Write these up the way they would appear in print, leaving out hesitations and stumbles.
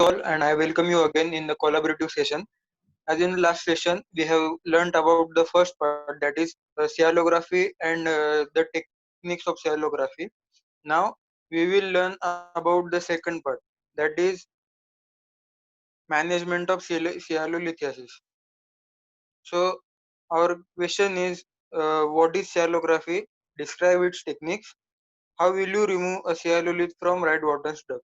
all, and I welcome you again in the collaborative session. As in last session, we have learned about the first part, that is cyanography and the techniques of cyanography. Now we will learn about the second part, that is management of cyalolithiasis. So our question is, what is cyalography? Describe its techniques. How will you remove a cyalolith from right Wharton's duct?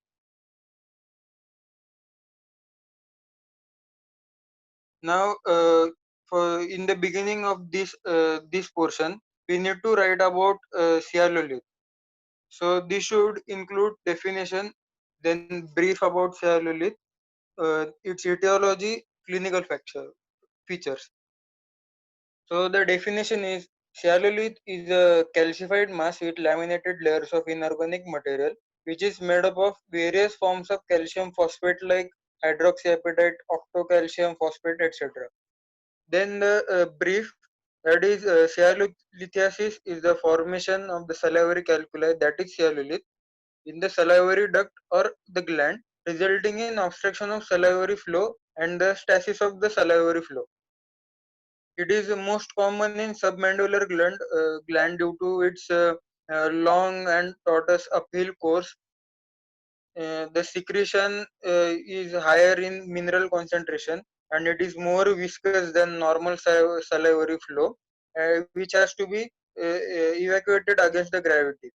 Now, for in the beginning of this portion, we need to write about cyalolith. So this should include definition, then brief about cyalolith, its etiology, clinical features. So the definition is cyalolith is a calcified mass with laminated layers of inorganic material, which is made up of various forms of calcium phosphate like hydroxyapatite, octocalcium phosphate, etc. Then the brief, that is cyalolithiasis is the formation of the salivary calculi, that is cyalolith, in the salivary duct or the gland, resulting in obstruction of salivary flow and the stasis of the salivary flow. It is most common in submandibular gland due to its long and tortuous uphill course. The secretion is higher in mineral concentration, and it is more viscous than normal salivary flow, which has to be evacuated against the gravity.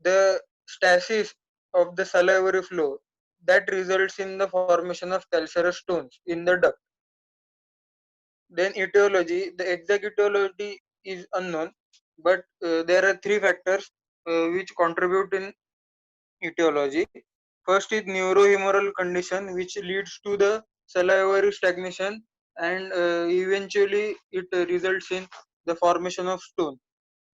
The stasis of the salivary flow that results in the formation of calcareous stones in the duct. Then etiology, the exact etiology is unknown, but there are three factors which contribute in etiology. First is neurohumoral condition, which leads to the salivary stagnation, and eventually it results in the formation of stone.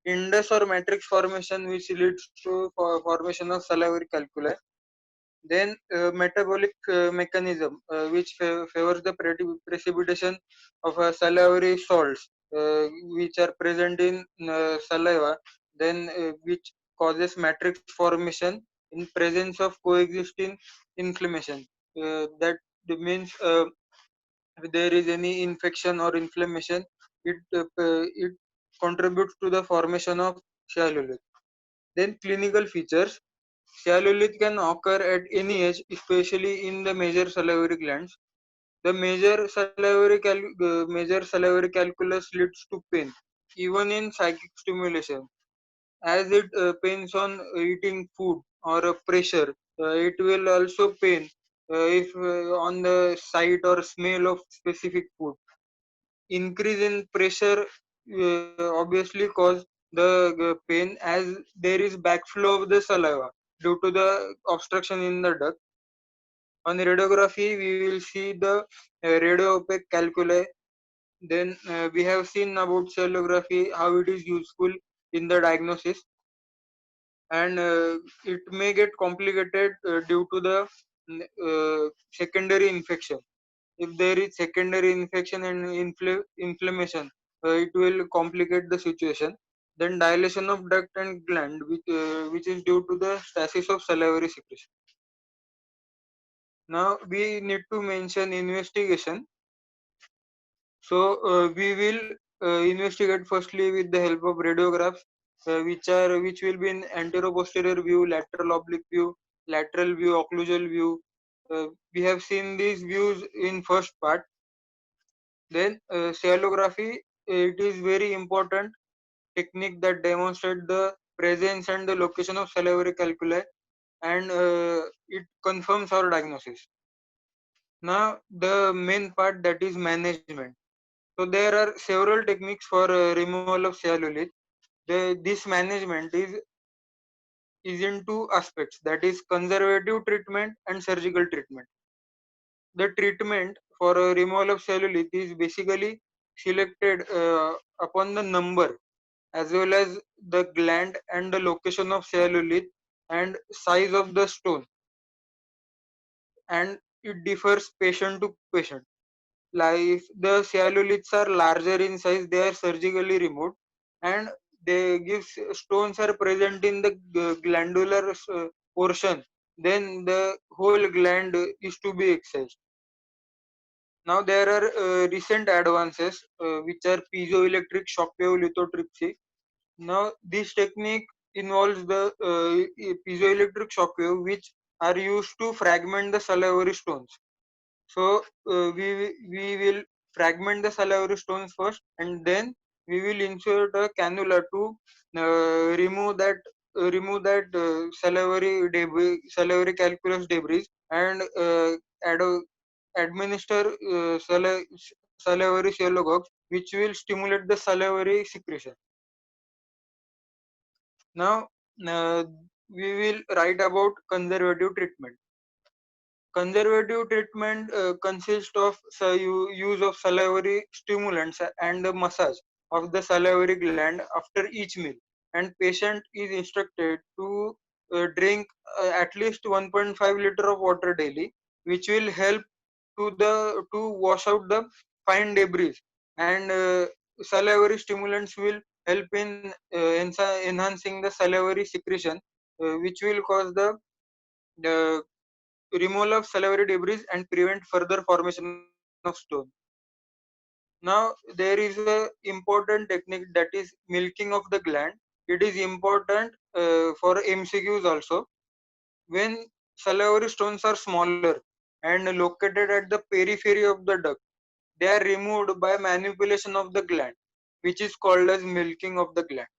Indus or matrix formation, which leads to formation of salivary calculi. Then metabolic mechanism, which favors the precipitation of salivary salts, which are present in saliva, then which causes matrix formation in presence of coexisting inflammation. That means if there is any infection or inflammation, it contributes to the formation of cellulite. Then clinical features. Cellulite can occur at any age, especially in the major salivary glands. The major salivary calculus leads to pain, even in psychic stimulation, as it pains on eating food or pressure. It will also pain if on the sight or smell of specific food. Increase in pressure obviously cause the pain, as there is backflow of the saliva due to the obstruction in the duct. On radiography, we will see the radio opaque calculi. Then we have seen about cellography, how it is useful in the diagnosis, and it may get complicated due to the secondary infection. If there is secondary infection and inflammation, it will complicate the situation. Then dilation of duct and gland, which is due to the stasis of salivary secretion. Now we need to mention investigation. So we will investigate firstly with the help of radiographs, which will be in anteroposterior view, lateral oblique view, lateral view, occlusal view. We have seen these views in first part. Then cellography, it is very important technique that demonstrate the presence and the location of salivary calculi, and it confirms our diagnosis. Now the main part, that is management. So there are several techniques for removal of cellulite. This management is in two aspects, that is conservative treatment and surgical treatment. The treatment for removal of cellulite is basically selected upon the number as well as the gland and the location of cellulite and size of the stone, and it differs patient to patient. Like if the cellulites are larger in size, they are surgically removed, and they give stones are present in the glandular portion. then the whole gland is to be excised. Now there are recent advances which are piezoelectric shock wave lithotripsy. Now this technique involves the piezoelectric shock wave which are used to fragment the salivary stones. So we will fragment the salivary stones first, and then we will insert a cannula to remove that salivary debris, salivary calculus debris, and administer salivary shallow which will stimulate the salivary secretion. Now we will write about conservative treatment. Conservative treatment consists of use of salivary stimulants and the massage of the salivary gland after each meal. And patient is instructed to drink at least 1.5 liter of water daily, which will help to wash out the fine debris. And salivary stimulants will help in enhancing the salivary secretion, which will cause the removal of salivary debris and prevent further formation of stone. Now there is a important technique that is milking of the gland. It is important for MCQs also. When salivary stones are smaller and located at the periphery of the duct, they are removed by manipulation of the gland, which is called as milking of the gland.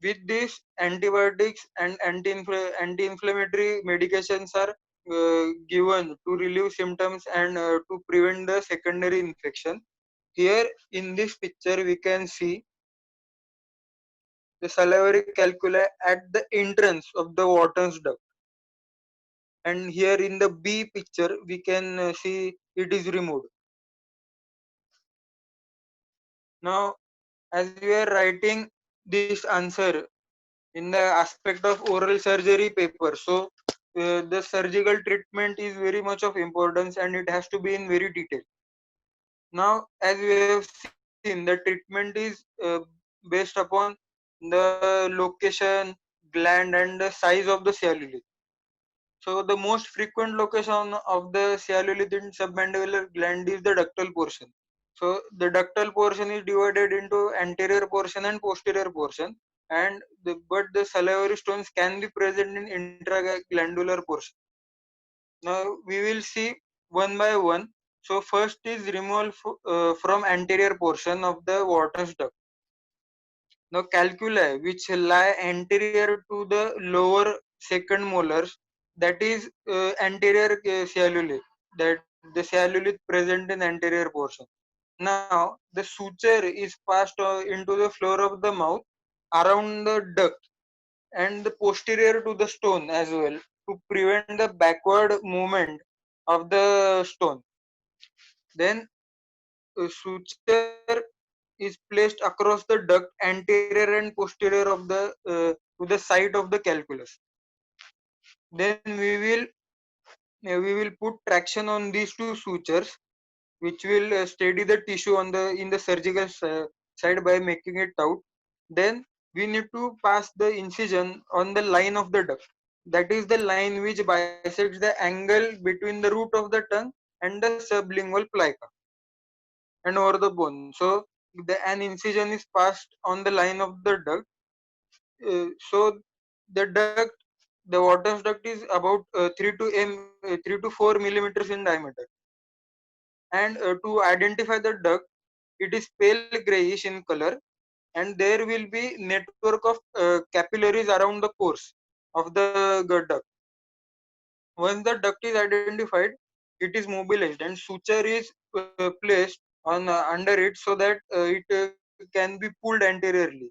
With this, antibiotics and anti-inflammatory medications are given to relieve symptoms and to prevent the secondary infection. Here in this picture, we can see the salivary calculi at the entrance of the Wharton's duct. And here in the B picture, we can see it is removed. Now, as we are writing this answer in the aspect of oral surgery paper, so the surgical treatment is very much of importance and it has to be in very detail. Now, as we have seen, the treatment is based upon the location, gland, and the size of the cellulite. So the most frequent location of the cellulite in submandibular gland is the ductal portion. So the ductal portion is divided into anterior portion and posterior portion, and but the salivary stones can be present in intraglandular portion. Now we will see one by one. So first is removal from anterior portion of the Wharton's duct. Now calculi which lie anterior to the lower second molars, that is anterior cellulite, that the cellulite present in anterior portion. Now the suture is passed into the floor of the mouth around the duct and the posterior to the stone as well, to prevent the backward movement of the stone. Then suture is placed across the duct anterior and posterior of the to the site of the calculus. Then we will put traction on these two sutures, which will steady the tissue on the in the surgical side by making it taut. Then we need to pass the incision on the line of the duct, that is the line which bisects the angle between the root of the tongue and the sublingual plica and over the bone. So an incision is passed on the line of the duct. So the Wharton's duct is about 3 to 4 millimeters in diameter. And to identify the duct, it is pale grayish in color, and there will be network of capillaries around the course of the duct. Once the duct is identified, it is mobilized and suture is placed on under it so that it can be pulled anteriorly.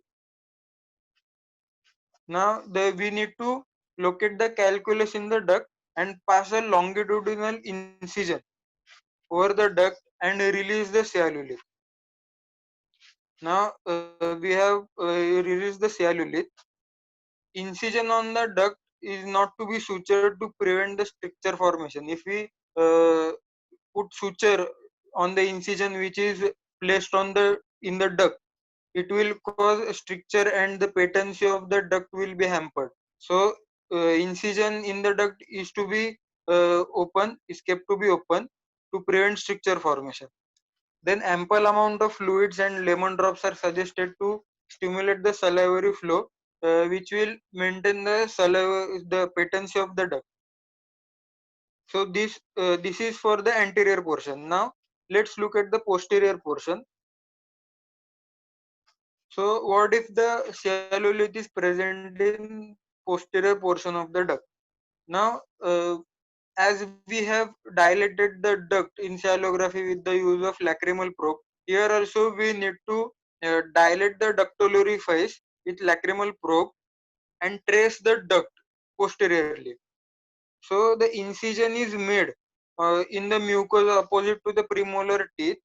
Now we need to locate the calculus in the duct and pass a longitudinal incision over the duct and release the cellulite. Now we have released the cellulite. Incision on the duct is not to be sutured to prevent the stricture formation. If we put suture on the incision which is placed on the in the duct, it will cause a stricture and the patency of the duct will be hampered. So incision in the duct is to be is kept to be open to prevent stricture formation. Then ample amount of fluids and lemon drops are suggested to stimulate the salivary flow, which will maintain the patency of the duct. So this is for the anterior portion. Now let's look at the posterior portion. So what if the cellulite is present in posterior portion of the duct? Now as we have dilated the duct in shallography with the use of lacrimal probe, here also we need to dilate the ductal orifice with lacrimal probe and trace the duct posteriorly. So the incision is made in the mucosa opposite to the premolar teeth,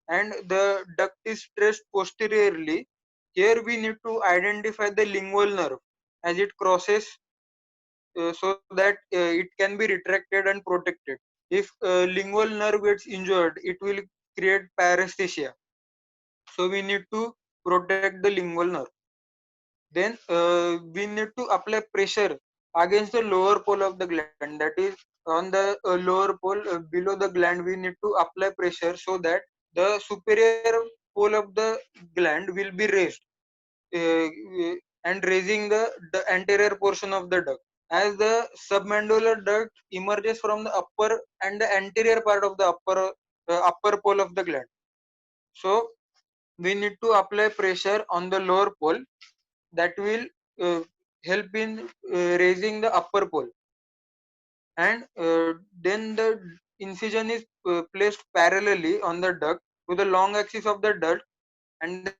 and the duct is traced posteriorly. Here we need to identify the lingual nerve as it crosses, so that it can be retracted and protected. If lingual nerve gets injured, it will create paresthesia. So we need to protect the lingual nerve. Then we need to apply pressure against the lower pole of the gland. That is, on the lower pole below the gland, we need to apply pressure so that the superior pole of the gland will be raised, uh, and raising the anterior portion of the duct. As the submandibular duct emerges from the upper and the anterior part of the upper pole of the gland. So we need to apply pressure on the lower pole that will uh, help in raising the upper pole, and then the incision is placed parallelly on the duct to the long axis of the duct, and the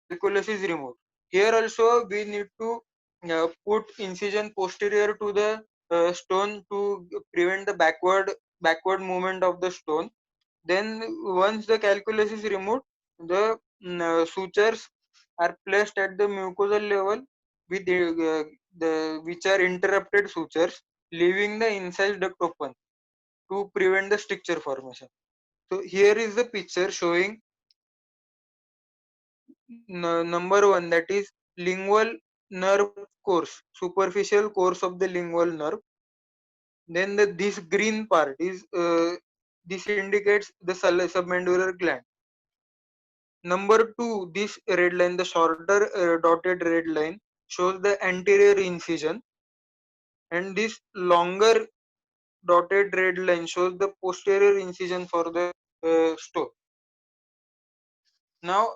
calculus is removed. Here also we need to put incision posterior to the stone to prevent the backward movement of the stone. Then once the calculus is removed, the sutures are placed at the mucosal level with the which are interrupted sutures, leaving the incised duct open to prevent the stricture formation. So here is the picture showing number one, that is lingual nerve course, superficial course of the lingual nerve. Then this green part is this indicates the submandibular gland. Number two, this red line, the shorter dotted red line, shows the anterior incision, and this longer dotted red line shows the posterior incision for the stone. Now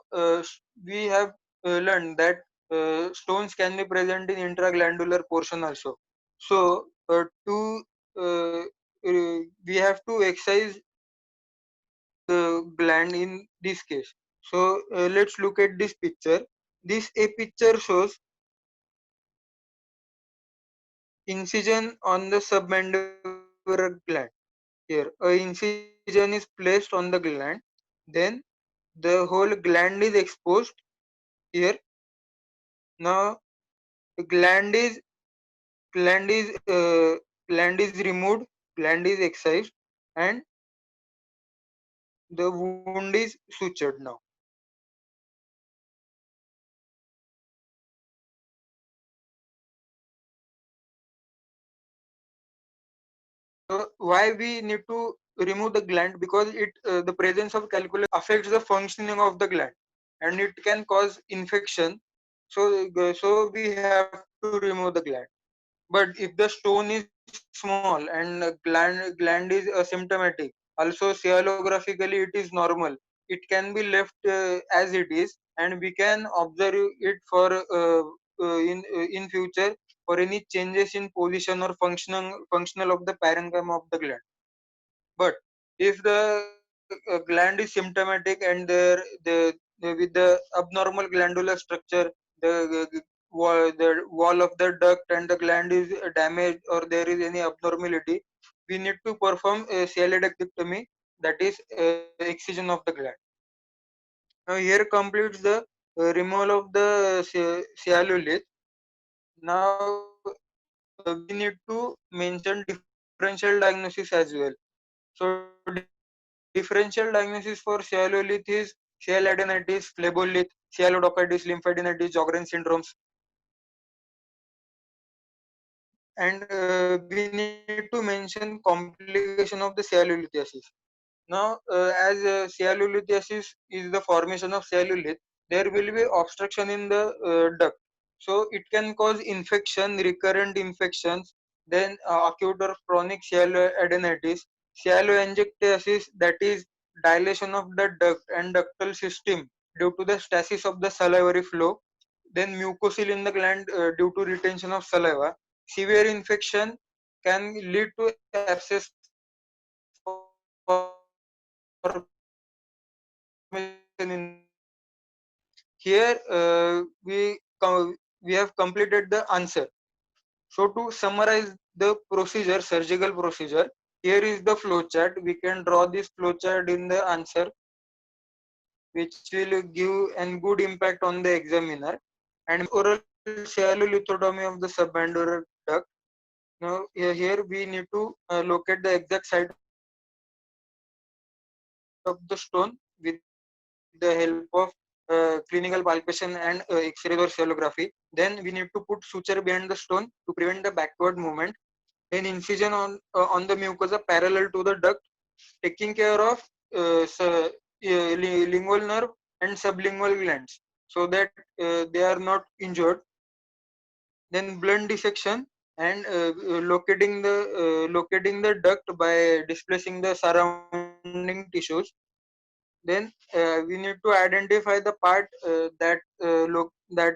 we have learned that stones can be present in intraglandular portion also. So we have to excise the gland in this case. So let's look at this picture. This a picture shows incision on the submandibular gland. Here, a incision is placed on the gland. Then the whole gland is exposed. Here, now the gland is gland is removed, gland is excised, and the wound is sutured now. Why we need to remove the gland? Because the presence of calculus affects the functioning of the gland, and it can cause infection. So we have to remove the gland. But if the stone is small and gland is asymptomatic, also celographically it is normal, it can be left as it is, and we can observe it for in future for any changes in position or functional of the parenchyma of the gland. But if the gland is symptomatic and with the abnormal glandular structure, the wall of the duct and the gland is damaged, or there is any abnormality, we need to perform a cyalicectomy, that is excision of the gland. Now here completes the removal of the cellulite. Now we need to mention differential diagnosis as well. So differential diagnosis for cealolith is cealidinitis, phlebolith, cealodopathies, lymphadenitis, Sjogren's syndromes. and we need to mention complication of the sialolithiasis. Now, as sialolithiasis is the formation of sialolith, there will be obstruction in the duct. So it can cause infection, recurrent infections, then acute or chronic sialoadenitis, sialoangiectasis, that is dilation of the duct and ductal system due to the stasis of the salivary flow, then mucocele in the gland due to retention of saliva. Severe infection can lead to abscess formation in the duct. Here we have completed the answer. So to summarize the procedure, surgical procedure, here is the flow chart. We can draw this flow chart in the answer, which will give a good impact on the examiner. And oral sialolithotomy of the subandular duct. Now here we need to locate the exact site of the stone with the help of clinical palpation and X-ray or sialography. Then we need to put suture behind the stone to prevent the backward movement. Then incision on the mucosa parallel to the duct, taking care of lingual nerve and sublingual glands so that they are not injured. Then blunt dissection and locating the duct by displacing the surrounding tissues. Then we need to identify the part that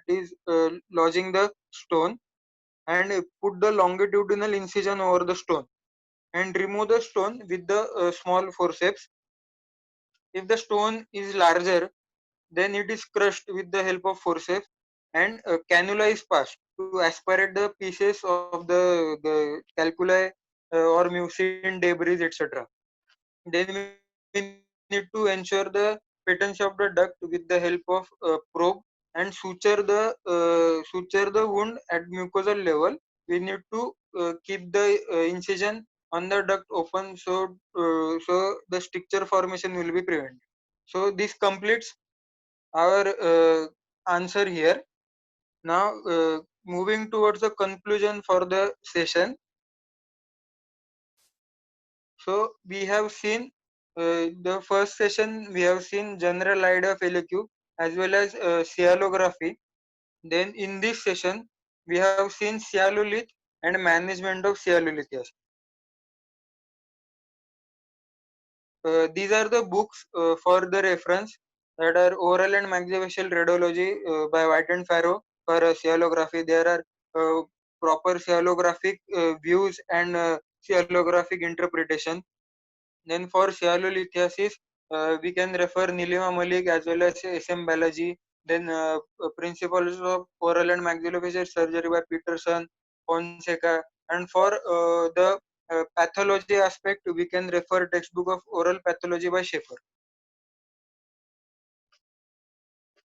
is lodging the stone, and put the longitudinal incision over the stone and remove the stone with the small forceps. If the stone is larger, then it is crushed with the help of forceps, and cannula is passed to aspirate the pieces of the calculi or mucin debris, etc. Then we need to ensure the patency of the duct with the help of probe and suture the wound at mucosal level. We need to keep the incision on the duct open, so the stricture formation will be prevented. So this completes our answer here. Now moving towards the conclusion for the session. So we have seen the first session, we have seen general idea of LQ as well as sialography. Then in this session, we have seen sialolith and management of sialolithiasis. These are the books for the reference, that are oral and maxillofacial radiology by White and Farrow for sialography. There are proper sialographic views and sialographic interpretation. Then for sialolithiasis, we can refer Nilima Malik as well as S.M. Balaji. Then principles of oral and maxillofacial surgery by Peterson, Fonseca. And for the pathology aspect, we can refer textbook of oral pathology by Schaeffer.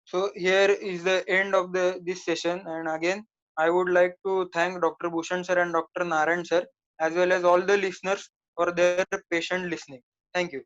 So here is the end of this session. And again, I would like to thank Dr. Bhushan sir and Dr. Narayan sir, as well as all the listeners for their patient listening. Thank you.